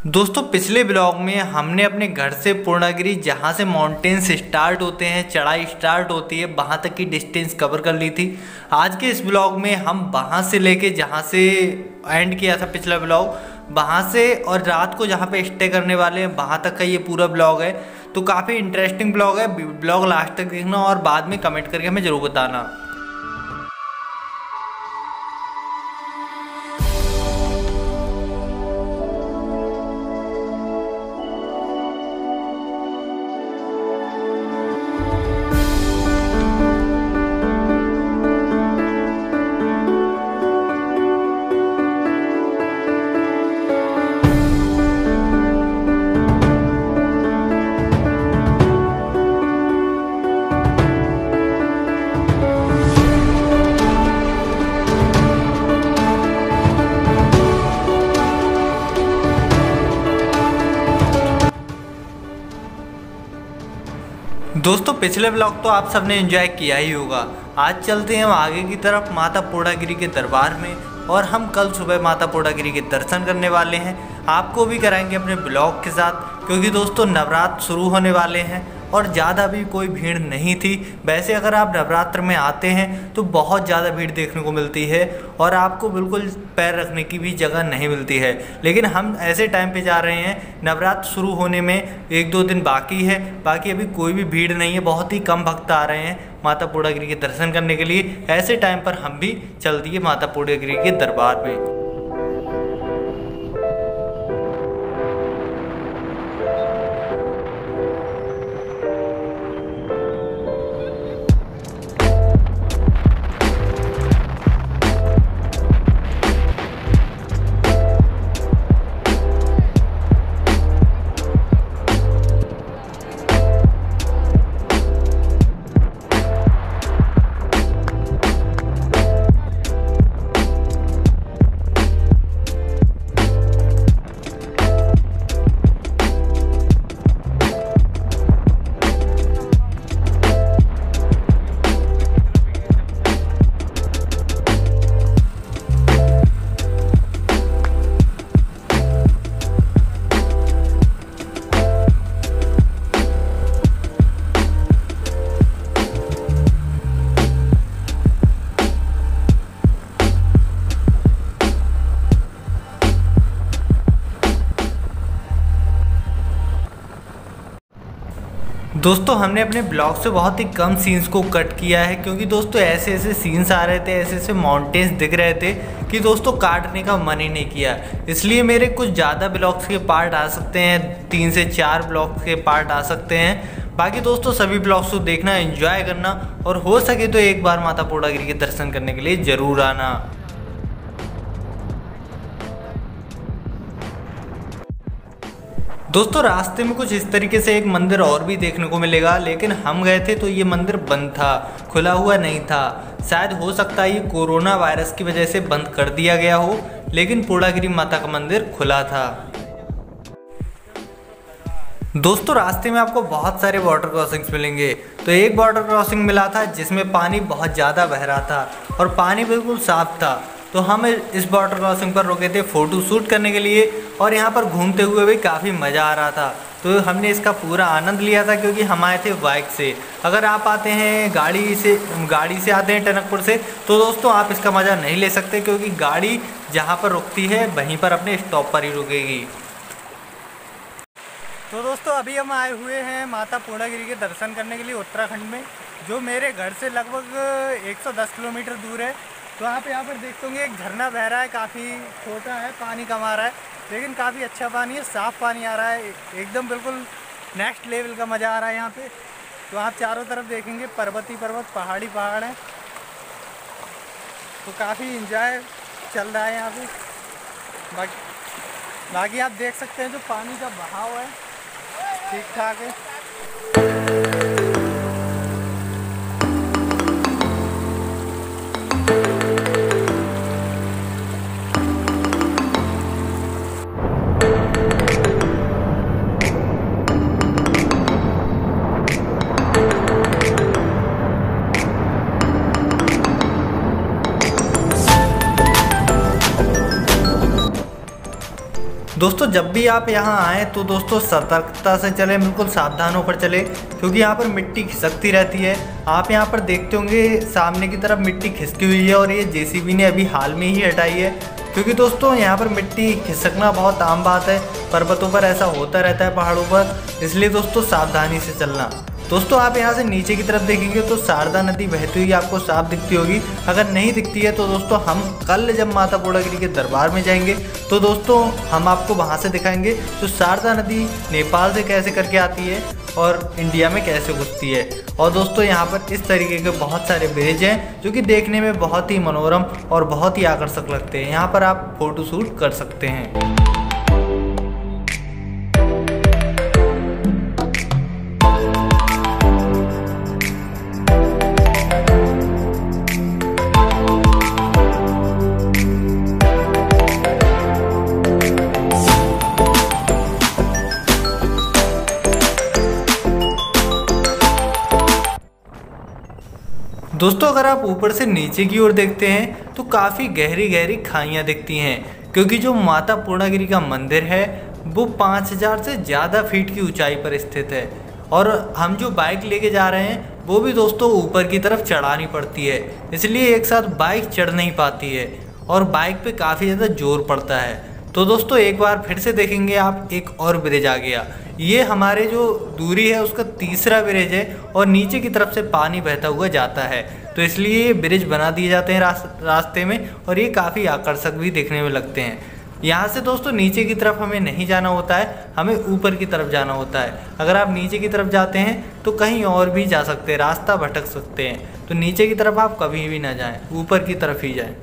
दोस्तों पिछले ब्लॉग में हमने अपने घर से पूर्णागिरि जहाँ से माउंटेन्स स्टार्ट होते हैं, चढ़ाई स्टार्ट होती है, वहाँ तक की डिस्टेंस कवर कर ली थी। आज के इस ब्लॉग में हम वहाँ से लेके जहाँ से एंड किया था पिछला ब्लॉग, वहाँ से और रात को जहाँ पे स्टे करने वाले हैं वहाँ तक का ये पूरा ब्लॉग है। तो काफ़ी इंटरेस्टिंग ब्लॉग है, ब्लॉग लास्ट तक देखना और बाद में कमेंट करके हमें ज़रूर बताना। दोस्तों पिछले ब्लॉग तो आप सबने एंजॉय किया ही होगा। आज चलते हैं हम आगे की तरफ माता पूर्णागिरि के दरबार में और हम कल सुबह माता पूर्णागिरि के दर्शन करने वाले हैं। आपको भी कराएंगे अपने ब्लॉग के साथ, क्योंकि दोस्तों नवरात्र शुरू होने वाले हैं और ज़्यादा भी कोई भीड़ नहीं थी। वैसे अगर आप नवरात्र में आते हैं तो बहुत ज़्यादा भीड़ देखने को मिलती है और आपको बिल्कुल पैर रखने की भी जगह नहीं मिलती है। लेकिन हम ऐसे टाइम पे जा रहे हैं, नवरात्र शुरू होने में 1-2 दिन बाकी है, बाकी अभी कोई भी भीड़ नहीं है, बहुत ही कम भक्त आ रहे हैं माता पूर्णागिरि के दर्शन करने के लिए। ऐसे टाइम पर हम भी चल दिए माता पूर्णागिरि के दरबार में। दोस्तों हमने अपने ब्लॉग से बहुत ही कम सीन्स को कट किया है, क्योंकि दोस्तों ऐसे ऐसे सीन्स आ रहे थे, ऐसे ऐसे माउंटेन्स दिख रहे थे कि दोस्तों काटने का मन ही नहीं किया। इसलिए मेरे कुछ ज़्यादा ब्लॉग्स के पार्ट आ सकते हैं, 3 से 4 ब्लॉग्स के पार्ट आ सकते हैं। बाकी दोस्तों सभी ब्लॉग्स को देखना, एंजॉय करना और हो सके तो एक बार माता पूर्णागिरि के दर्शन करने के लिए ज़रूर आना। दोस्तों रास्ते में कुछ इस तरीके से एक मंदिर और भी देखने को मिलेगा, लेकिन हम गए थे तो ये मंदिर बंद था, खुला हुआ नहीं था। शायद हो सकता है ये कोरोना वायरस की वजह से बंद कर दिया गया हो, लेकिन पूर्णागिरि माता का मंदिर खुला था। दोस्तों रास्ते में आपको बहुत सारे वाटर क्रॉसिंग्स मिलेंगे। तो एक वाटर क्रॉसिंग मिला था जिसमें पानी बहुत ज़्यादा बह रहा था और पानी बिल्कुल साफ था। तो हम इस वाटर क्रॉसिंग पर रुके थे फ़ोटो शूट करने के लिए और यहाँ पर घूमते हुए भी काफ़ी मज़ा आ रहा था। तो हमने इसका पूरा आनंद लिया था, क्योंकि हम आए थे बाइक से। अगर आप आते हैं गाड़ी से आते हैं टनकपुर से, तो दोस्तों आप इसका मज़ा नहीं ले सकते, क्योंकि गाड़ी जहाँ पर रुकती है वहीं पर अपने स्टॉप पर ही रुकेगी। तो दोस्तों अभी हम आए हुए हैं माता पूर्णागिरि के दर्शन करने के लिए उत्तराखंड में, जो मेरे घर से लगभग 110 किलोमीटर दूर है। तो आप यहाँ पर देखते होंगे एक झरना बह रहा है, काफ़ी छोटा है, पानी कम आ रहा है, लेकिन काफ़ी अच्छा पानी है, साफ़ पानी आ रहा है, एकदम बिल्कुल नेक्स्ट लेवल का मज़ा आ रहा है यहाँ पे। तो आप चारों तरफ देखेंगे पर्वत ही पर्वत, पहाड़ी पहाड़ हैं। तो काफ़ी इंजॉय चल रहा है यहाँ पे। बाकी आप देख सकते हैं जो पानी का बहाव है ठीक ठाक है। दोस्तों जब भी आप यहाँ आएँ तो दोस्तों सतर्कता से चलें, बिल्कुल सावधान होकर चलें, क्योंकि यहाँ पर मिट्टी खिसकती रहती है। आप यहाँ पर देखते होंगे सामने की तरफ मिट्टी खिसकी हुई है और ये जेसीबी ने अभी हाल में ही हटाई है, क्योंकि दोस्तों यहाँ पर मिट्टी खिसकना बहुत आम बात है। पर्वतों पर ऐसा होता रहता है, पहाड़ों पर, इसलिए दोस्तों सावधानी से चलना। दोस्तों आप यहाँ से नीचे की तरफ देखेंगे तो शारदा नदी बहती हुई आपको साफ दिखती होगी। अगर नहीं दिखती है तो दोस्तों हम कल जब माता पूर्णागिरि के दरबार में जाएंगे तो दोस्तों हम आपको वहाँ से दिखाएंगे तो शारदा नदी नेपाल से कैसे करके आती है और इंडिया में कैसे घुसती है। और दोस्तों यहाँ पर इस तरीके के बहुत सारे ब्रिज हैं जो कि देखने में बहुत ही मनोरम और बहुत ही आकर्षक लगते हैं। यहाँ पर आप फोटो शूट कर सकते हैं। दोस्तों अगर आप ऊपर से नीचे की ओर देखते हैं तो काफ़ी गहरी गहरी खाइयाँ दिखती हैं, क्योंकि जो माता पूर्णागिरि का मंदिर है वो 5000 से ज़्यादा फीट की ऊंचाई पर स्थित है। और हम जो बाइक लेके जा रहे हैं वो भी दोस्तों ऊपर की तरफ चढ़ानी पड़ती है, इसलिए एक साथ बाइक चढ़ नहीं पाती है और बाइक पे काफ़ी ज़्यादा जोर पड़ता है। तो दोस्तों एक बार फिर से देखेंगे आप, एक और ब्रिज आ गया। ये हमारे जो दूरी है उसका तीसरा ब्रिज है और नीचे की तरफ से पानी बहता हुआ जाता है, तो इसलिए ये ब्रिज बना दिए जाते हैं रास्ते में और ये काफ़ी आकर्षक भी देखने में लगते हैं। यहाँ से दोस्तों नीचे की तरफ हमें नहीं जाना होता है, हमें ऊपर की तरफ जाना होता है। अगर आप नीचे की तरफ जाते हैं तो कहीं और भी जा सकते हैं, रास्ता भटक सकते हैं, तो नीचे की तरफ आप कभी भी ना जाएं, ऊपर की तरफ ही जाएं।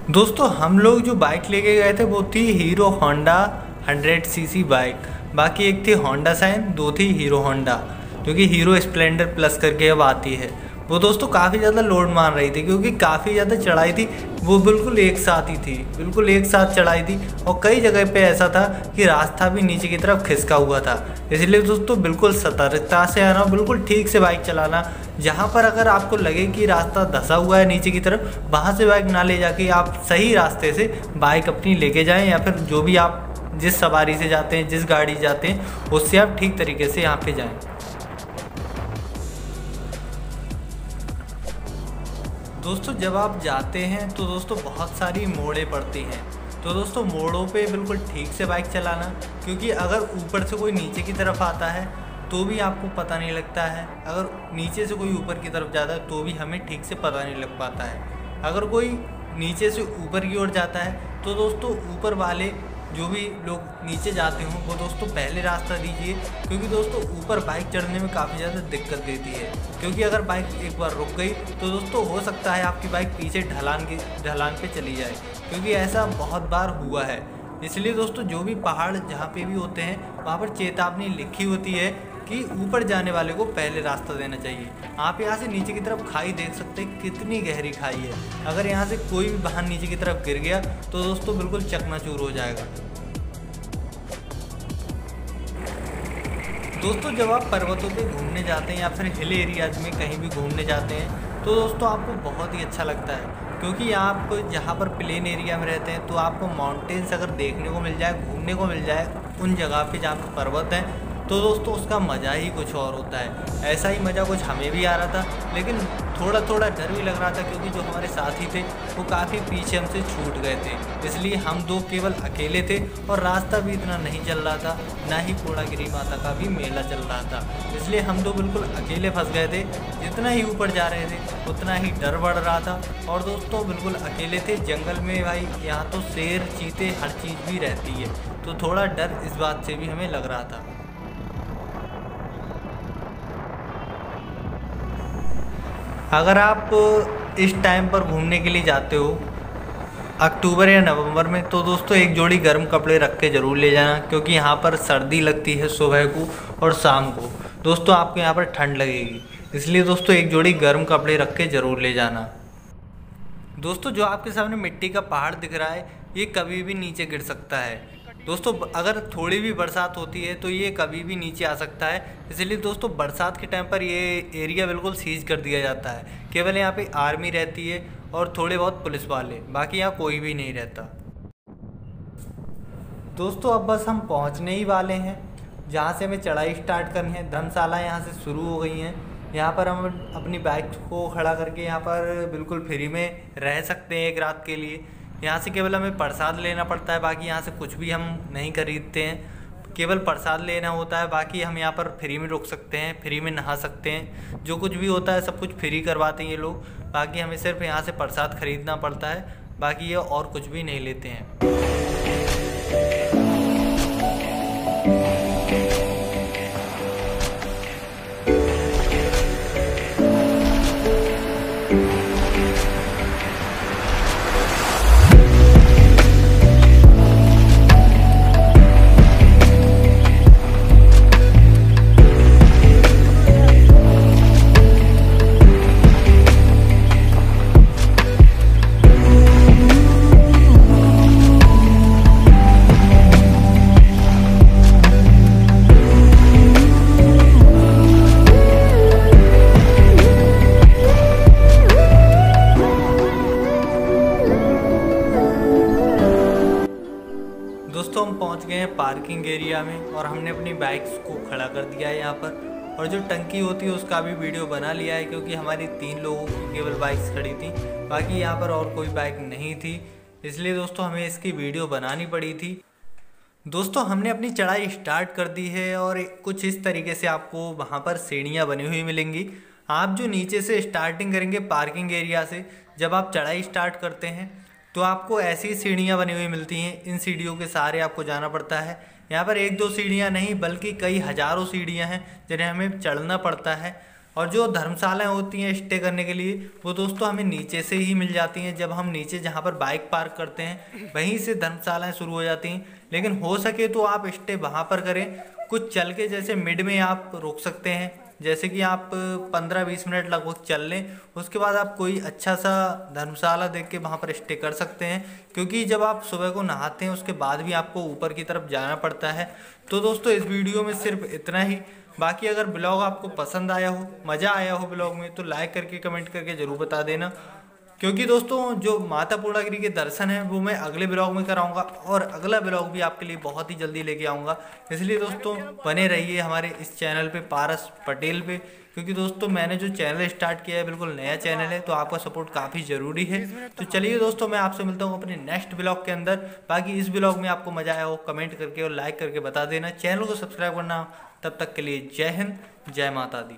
दोस्तों हम लोग जो बाइक लेके गए थे वो थी हीरो होंडा 100 सीसी बाइक, बाकी एक थी होंडा साइन, दो थी हीरो होंडा जो कि हीरो स्प्लेंडर प्लस करके अब आती है। वो दोस्तों काफ़ी ज़्यादा लोड मान रही थी क्योंकि काफ़ी ज़्यादा चढ़ाई थी, वो बिल्कुल एक साथ ही थी, बिल्कुल एक साथ चढ़ाई थी और कई जगह पे ऐसा था कि रास्ता भी नीचे की तरफ खिसका हुआ था। इसलिए दोस्तों बिल्कुल सतर्कता से आना, बिल्कुल ठीक से बाइक चलाना। जहाँ पर अगर आपको लगे कि रास्ता धंसा हुआ है नीचे की तरफ, वहाँ से बाइक ना ले जाके आप सही रास्ते से बाइक अपनी लेके जाएँ, या फिर जो भी आप जिस सवारी से जाते हैं, जिस गाड़ी जाते हैं, उससे आप ठीक तरीके से यहाँ पे जाएं। दोस्तों जब आप जाते हैं तो दोस्तों बहुत सारी मोड़ें पड़ती हैं, तो दोस्तों मोड़ों पे बिल्कुल ठीक से बाइक चलाना, क्योंकि अगर ऊपर से कोई नीचे की तरफ आता है तो भी आपको पता नहीं लगता है, अगर नीचे से कोई ऊपर की तरफ जाता है तो भी हमें ठीक से पता नहीं लग पाता है। अगर कोई नीचे से ऊपर की ओर जाता है तो दोस्तों ऊपर वाले जो भी लोग नीचे जाते हों वो दोस्तों पहले रास्ता दीजिए, क्योंकि दोस्तों ऊपर बाइक चढ़ने में काफ़ी ज़्यादा दिक्कत देती है। क्योंकि अगर बाइक एक बार रुक गई तो दोस्तों हो सकता है आपकी बाइक पीछे ढलान पे चली जाए, क्योंकि ऐसा बहुत बार हुआ है। इसलिए दोस्तों जो भी पहाड़ जहाँ पे भी होते हैं वहाँ पर चेतावनी लिखी होती है कि ऊपर जाने वाले को पहले रास्ता देना चाहिए। आप यहाँ से नीचे की तरफ खाई देख सकते हैं, कितनी गहरी खाई है। अगर यहाँ से कोई भी वाहन नीचे की तरफ गिर गया तो दोस्तों बिल्कुल चकनाचूर हो जाएगा। दोस्तों जब आप पर्वतों पे घूमने जाते हैं या फिर हिल एरियाज में कहीं भी घूमने जाते हैं तो दोस्तों आपको बहुत ही अच्छा लगता है, क्योंकि आप जहाँ पर प्लेन एरिया में रहते हैं तो आपको माउंटेन्स अगर देखने को मिल जाए, घूमने को मिल जाए उन जगह पे जहाँ पर पर्वत हैं, तो दोस्तों उसका मज़ा ही कुछ और होता है। ऐसा ही मज़ा कुछ हमें भी आ रहा था, लेकिन थोड़ा थोड़ा डर भी लग रहा था, क्योंकि जो हमारे साथी थे वो काफ़ी पीछे हमसे छूट गए थे। इसलिए हम दो केवल अकेले थे और रास्ता भी इतना नहीं चल रहा था, ना ही पूर्णागिरि माता का भी मेला चल रहा था। इसलिए हम दो बिल्कुल अकेले फंस गए थे। जितना ही ऊपर जा रहे थे उतना ही डर बढ़ रहा था। और दोस्तों बिल्कुल अकेले थे जंगल में, भाई यहाँ तो शेर, चीते, हर चीज़ भी रहती है, तो थोड़ा डर इस बात से भी हमें लग रहा था। अगर आप इस टाइम पर घूमने के लिए जाते हो अक्टूबर या नवंबर में, तो दोस्तों एक जोड़ी गर्म कपड़े रख के ज़रूर ले जाना, क्योंकि यहाँ पर सर्दी लगती है सुबह को और शाम को। दोस्तों आपको यहाँ पर ठंड लगेगी, इसलिए दोस्तों एक जोड़ी गर्म कपड़े रख के ज़रूर ले जाना। दोस्तों जो आपके सामने मिट्टी का पहाड़ दिख रहा है ये कभी भी नीचे गिर सकता है। दोस्तों अगर थोड़ी भी बरसात होती है तो ये कभी भी नीचे आ सकता है। इसलिए दोस्तों बरसात के टाइम पर ये एरिया बिल्कुल सीज कर दिया जाता है। केवल यहाँ पे आर्मी रहती है और थोड़े बहुत पुलिस वाले, बाकी यहाँ कोई भी नहीं रहता। दोस्तों अब बस हम पहुँचने ही वाले हैं जहाँ से हमें चढ़ाई स्टार्ट करनी है। धर्मशाला यहाँ से शुरू हो गई हैं। यहाँ पर हम अपनी बाइक को खड़ा करके यहाँ पर बिल्कुल फ्री में रह सकते हैं एक रात के लिए। यहाँ से केवल हमें प्रसाद लेना पड़ता है, बाकी यहाँ से कुछ भी हम नहीं खरीदते हैं, केवल प्रसाद लेना होता है। बाकी हम यहाँ पर फ्री में रुक सकते हैं, फ्री में नहा सकते हैं, जो कुछ भी होता है सब कुछ फ्री करवाते हैं ये लोग। बाकी हमें सिर्फ यहाँ से प्रसाद खरीदना पड़ता है, बाकी ये और कुछ भी नहीं लेते हैं। दोस्तों हम पहुंच गए हैं पार्किंग एरिया में और हमने अपनी बाइक्स को खड़ा कर दिया है यहाँ पर। और जो टंकी होती है उसका भी वीडियो बना लिया है, क्योंकि हमारी 3 लोगों की केवल बाइक्स खड़ी थी, बाकी यहाँ पर और कोई बाइक नहीं थी, इसलिए दोस्तों हमें इसकी वीडियो बनानी पड़ी थी। दोस्तों हमने अपनी चढ़ाई स्टार्ट कर दी है और कुछ इस तरीके से आपको वहाँ पर सीढ़ियाँ बनी हुई मिलेंगी। आप जो नीचे से स्टार्टिंग करेंगे पार्किंग एरिया से, जब आप चढ़ाई स्टार्ट करते हैं तो आपको ऐसी सीढ़ियाँ बनी हुई मिलती हैं। इन सीढ़ियों के सहारे आपको जाना पड़ता है। यहाँ पर 1-2 सीढ़ियाँ नहीं बल्कि कई हज़ारों सीढ़ियाँ हैं जिन्हें हमें चढ़ना पड़ता है। और जो धर्मशालाएँ होती हैं स्टे करने के लिए, वो दोस्तों हमें नीचे से ही मिल जाती हैं। जब हम नीचे जहाँ पर बाइक पार्क करते हैं वहीं से धर्मशालाएँ शुरू हो जाती हैं, लेकिन हो सके तो आप स्टे वहाँ पर करें। कुछ चल के जैसे मिड में आप रोक सकते हैं, जैसे कि आप 15-20 मिनट लगभग चल लें, उसके बाद आप कोई अच्छा सा धर्मशाला देख के वहाँ पर स्टे कर सकते हैं, क्योंकि जब आप सुबह को नहाते हैं उसके बाद भी आपको ऊपर की तरफ जाना पड़ता है। तो दोस्तों इस वीडियो में सिर्फ इतना ही। बाकी अगर ब्लॉग आपको पसंद आया हो, मज़ा आया हो ब्लॉग में, तो लाइक करके कमेंट करके ज़रूर बता देना, क्योंकि दोस्तों जो माता पूर्णागिरि के दर्शन हैं वो मैं अगले ब्लॉग में कराऊंगा और अगला ब्लॉग भी आपके लिए बहुत ही जल्दी लेके आऊँगा। इसलिए दोस्तों बने रहिए हमारे इस चैनल पे, पारस पटेल पे, क्योंकि दोस्तों मैंने जो चैनल स्टार्ट किया है बिल्कुल नया चैनल है, तो आपका सपोर्ट काफ़ी ज़रूरी है। तो चलिए दोस्तों मैं आपसे मिलता हूँ अपने नेक्स्ट ब्लॉग के अंदर। बाकी इस ब्लॉग में आपको मज़ा आया हो कमेंट करके और लाइक करके बता देना, चैनल को सब्सक्राइब करना। तब तक के लिए जय हिंद, जय माता दी।